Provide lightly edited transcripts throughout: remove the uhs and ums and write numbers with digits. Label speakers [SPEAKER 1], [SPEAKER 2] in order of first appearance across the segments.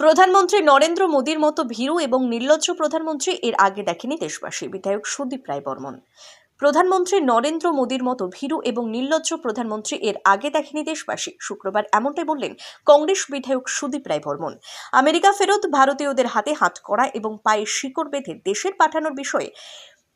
[SPEAKER 1] প্রধানমন্ত্রী নরেন্দ্র মোদীর মতো ভীরু এবং নির্লজ্জ প্রধানমন্ত্রী এর আগে দেখেনি দেশবাসী। বিধায়ক সুদীপ রায় বর্মন। প্রধানমন্ত্রী নরেন্দ্র মোদীর মতো ভীরু এবং নির্লজ্জ প্রধানমন্ত্রী এর আগে দেখেনি দেশবাসী। শুক্রবার এমনটাই বললেন কংগ্রেস বিধায়ক সুদীপ রায় বর্মন। আমেরিকা ফেরত ভারতীয়দের হাতে হাত করা এবং পায়ে শিকড় বেঁধে দেশের পাঠানোর বিষয়ে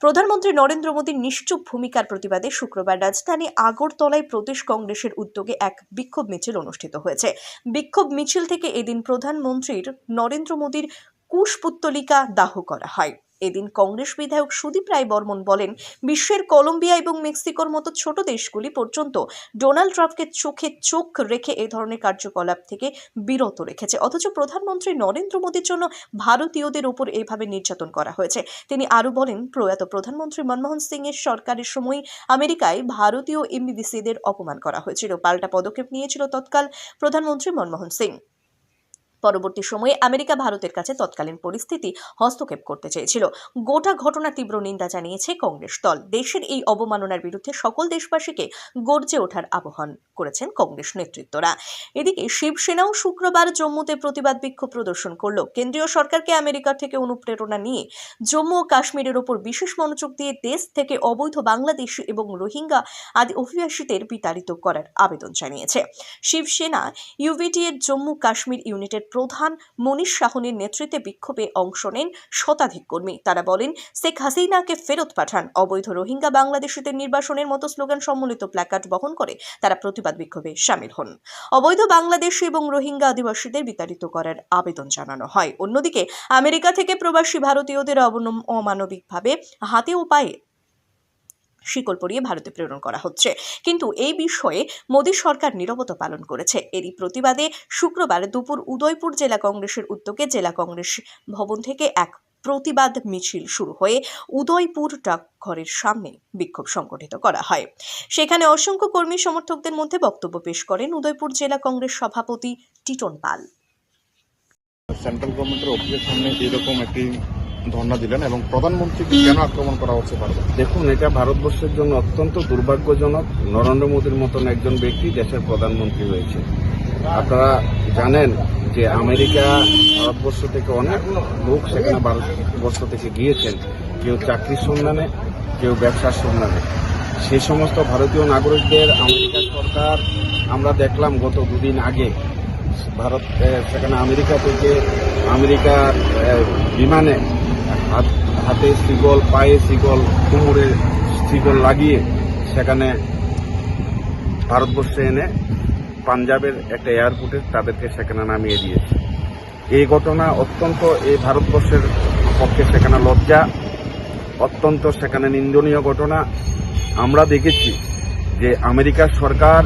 [SPEAKER 1] প্রধানমন্ত্রী নরেন্দ্র মোদীর নিশ্চুপ ভূমিকার প্রতিবাদে শুক্রবার রাজধানী আগরতলায় প্রদেশ কংগ্রেসের উদ্যোগে এক বিক্ষোভ মিছিল অনুষ্ঠিত হয়েছে। বিক্ষোভ মিছিল থেকে এদিন প্রধানমন্ত্রীর নরেন্দ্র মোদীর কুশপুত্তলিকা দাহ করা হয়। এদিন কংগ্রেস বিধায়ক সুদীপ রায় বর্মন বলেন, বিশ্বের কলম্বিয়া এবং মেক্সিকোর মতো ছোট দেশগুলি পর্যন্ত ডোনাল্ড ট্রাম্পকে চোখে চোখ রেখে এ ধরনের কার্যকলাপ থেকে বিরত রেখেছে, অথচ প্রধানমন্ত্রী নরেন্দ্র মোদীর জন্য ভারতীয়দের উপর এভাবে নির্যাতন করা হয়েছে। তিনি আরও বলেন, প্রয়াত প্রধানমন্ত্রী মনমোহন সিং এর সরকারের সময় আমেরিকায় ভারতীয় এমবিবিসিদের অপমান করা হয়েছিল। পাল্টা পদক্ষেপ নিয়েছিল তৎকাল প্রধানমন্ত্রী মনমোহন সিং। পরবর্তী সময়ে আমেরিকা ভারতের কাছে তৎকালীন পরিস্থিতি হস্তক্ষেপ করতে চেয়েছিল। গোটা ঘটনা তীব্র নিন্দা জানিয়েছে কংগ্রেস দল। দেশের এই অবমাননার বিরুদ্ধে সকল দেশবাসীকে গর্জে ওঠার আহ্বান করেছেন কংগ্রেস নেতৃত্বরা। এদিকে শিবসেনাও শুক্রবার জম্মুতে প্রতিবাদ বিক্ষোভ প্রদর্শন করল। কেন্দ্রীয় সরকারকে আমেরিকা থেকে অনুপ্রেরণা নিয়ে জম্মু ও কাশ্মীরের ওপর বিশেষ মনোযোগ দিয়ে দেশ থেকে অবৈধ বাংলাদেশি এবং রোহিঙ্গা আদি অভিবাসীদের বিতাড়িত করার আবেদন জানিয়েছে। শিবসেনা ইউভিটি এর জম্মু কাশ্মীর ইউনিটের প্রধান মনীষ সাহনের নেতৃত্বে বিক্ষোভে অংশ নেন শতাধিক কর্মী। তারা বলেন, শেখ হাসিনাকে ফেরত পাঠান, অবৈধ রোহিঙ্গা বাংলাদেশিদের নির্বাসনের মতো স্লোগান সম্বলিত প্ল্যাকার্ড বহন করে তারা প্রতিবাদ বিক্ষোভে শামিল হন। অবৈধ বাংলাদেশি এবং রোহিঙ্গা আদিবাসীদের বিতাড়িত করার আবেদন জানানো হয়। অন্যদিকে আমেরিকা থেকে প্রবাসী ভারতীয়দের অমানবিকভাবে হাতে ও পায়ে শিকল পরিয়ে ভারতে প্রেরণ করা হচ্ছে, কিন্তু এই বিষয়ে মোদী সরকার নীরবতা পালন করেছে। এরই প্রতিবাদে শুক্রবার দুপুর উদয়পুর জেলা কংগ্রেসের উদ্যোগে জেলা কংগ্রেস ভবন থেকে এক প্রতিবাদ মিছিল শুরু হয়ে উদয়পুর ডাকঘরের সামনে বিক্ষোভ সংগঠিত করা হয়। সেখানে অসংখ্য কর্মী সমর্থকদের মধ্যে বক্তব্য পেশ করেন উদয়পুর জেলা কংগ্রেস সভাপতি টিটন পাল।
[SPEAKER 2] সেন্ট্রাল গভর্নমেন্টের অফিসের সামনে যেরকম একটি ধর্ণা দিলেন এবং প্রধানমন্ত্রীকে কেন আক্রমণ করা হচ্ছে পারবে?
[SPEAKER 3] দেখুন, এটা ভারতবর্ষের জন্য অত্যন্ত দুর্ভাগ্যজনক। নরেন্দ্র মোদীর মতন একজন ব্যক্তি দেশের প্রধানমন্ত্রী হয়েছে। আপনারা জানেন যে আমেরিকা ভারতবর্ষ থেকে অনেক লোক সেখানে ভারতবর্ষ থেকে গিয়েছেন, কেউ চাকরির সন্ধানে, কেউ ব্যবসার সন্ধানে। সেই সমস্ত ভারতীয় নাগরিকদের আমেরিকা সরকার, আমরা দেখলাম গত দুদিন আগে সেখানে আমেরিকা থেকে আমেরিকার বিমানে হাতে শিকল, পায়ে শিকল, কোমরে শিকল লাগিয়ে সেখানে ভারতবর্ষে এনে পাঞ্জাবের একটা এয়ারপোর্টে তাদেরকে সেখানে নামিয়ে দিয়েছে। এই ঘটনা অত্যন্ত এই ভারতবর্ষের পক্ষে সেখানে লজ্জা, অত্যন্ত সেখানে নিন্দনীয় ঘটনা। আমরা দেখেছি যে আমেরিকার সরকার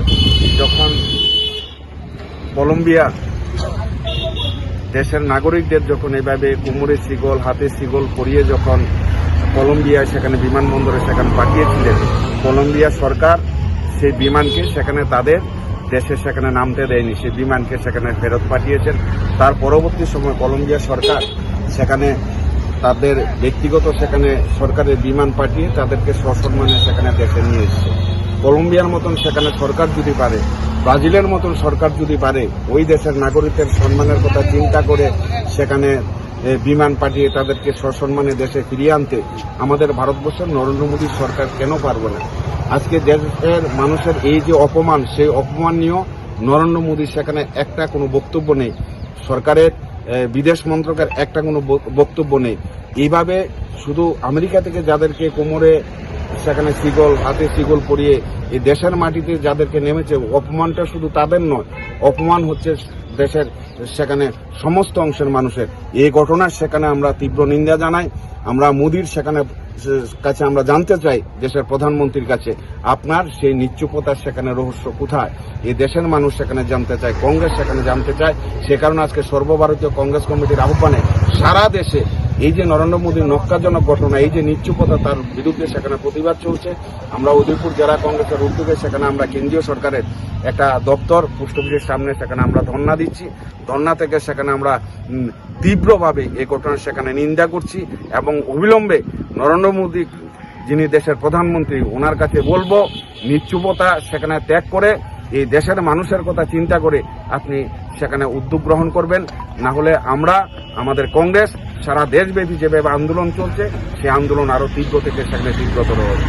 [SPEAKER 3] যখন কলম্বিয়া দেশের নাগরিকদের যখন এভাবে কোমরে শিকল, হাতে শিকল পরিয়ে যখন কলম্বিয়ায় সেখানে বিমানবন্দরে সেখানে পাঠিয়েছিলেন, কলম্বিয়া সরকার সেই বিমানকে সেখানে তাদের দেশে সেখানে নামতে দেয়নি, সেই বিমানকে সেখানে ফেরত পাঠিয়েছেন। তার পরবর্তী সময় কলম্বিয়া সরকার সেখানে তাদের ব্যক্তিগত সেখানে সরকারের বিমান পাঠিয়ে তাদেরকে সসম্মানে সেখানে দেশে নিয়ে এসেছে। কলম্বিয়ার মতন সেখানে সরকার যদি পারে, ব্রাজিলের মতন সরকার যদি পারে ওই দেশের নাগরিকদের সম্মানের কথা চিন্তা করে সেখানে বিমান পাঠিয়ে তাদেরকে সসম্মানে দেশে ফিরিয়ে আনতে, আমাদের ভারতবর্ষের নরেন্দ্র মোদী সরকার কেন পারবে না? আজকে দেশের মানুষের এই যে অপমান, সেই অপমান নিয়েও নরেন্দ্র মোদীর সেখানে একটা কোনো বক্তব্য নেই, সরকারের বিদেশ মন্ত্রকের একটা কোনো বক্তব্য নেই। এইভাবে শুধু আমেরিকা থেকে যাদেরকে কোমরে সেখানে শিকল, হাতে শিকল পরিয়ে এই দেশের মাটিতে যাদেরকে নেমেছে, অপমানটা শুধু তাদের নয়, অপমান হচ্ছে দেশের সেখানে সমস্ত অংশের মানুষের। এই ঘটনার সেখানে আমরা তীব্র নিন্দা জানাই। আমরা মোদীর সেখানে কাছে আমরা জানতে চাই, দেশের প্রধানমন্ত্রীর কাছে, আপনার সেই নিশ্চুপতার সেখানে রহস্য কোথায়? এই দেশের মানুষ সেখানে জানতে চায়, কংগ্রেস সেখানে জানতে চায়। সে কারণে আজকে সর্বভারতীয় কংগ্রেস কমিটির আহ্বানে সারা দেশে এই যে নরেন্দ্র মোদীর নক্কাজনক ঘটনা, এই যে নিশ্চুপতা, তার বিরুদ্ধে সেখানে প্রতিবাদ চলছে। আমরা উদয়পুর জেলা কংগ্রেসের উদ্যোগে সেখানে আমরা কেন্দ্রীয় সরকারের একটা দপ্তর পোস্ট অফিসের সামনে সেখানে আমরা ধর্ণা দিচ্ছি। ধর্ণা থেকে সেখানে আমরা তীব্রভাবে এই ঘটনার সেখানে নিন্দা করছি এবং অবিলম্বে নরেন্দ্র মোদী যিনি দেশের প্রধানমন্ত্রী, ওনার কাছে বলবো নিশ্চুপতা সেখানে ত্যাগ করে এই দেশের মানুষের কথা চিন্তা করে আপনি সেখানে উদ্যোগ গ্রহণ করবেন, না হলে আমরা আমাদের কংগ্রেস সারা দেশব্যাপী যেভাবে আন্দোলন চলছে সেই আন্দোলন আরো তীব্র থেকে সেখানে তীব্রতর হবে।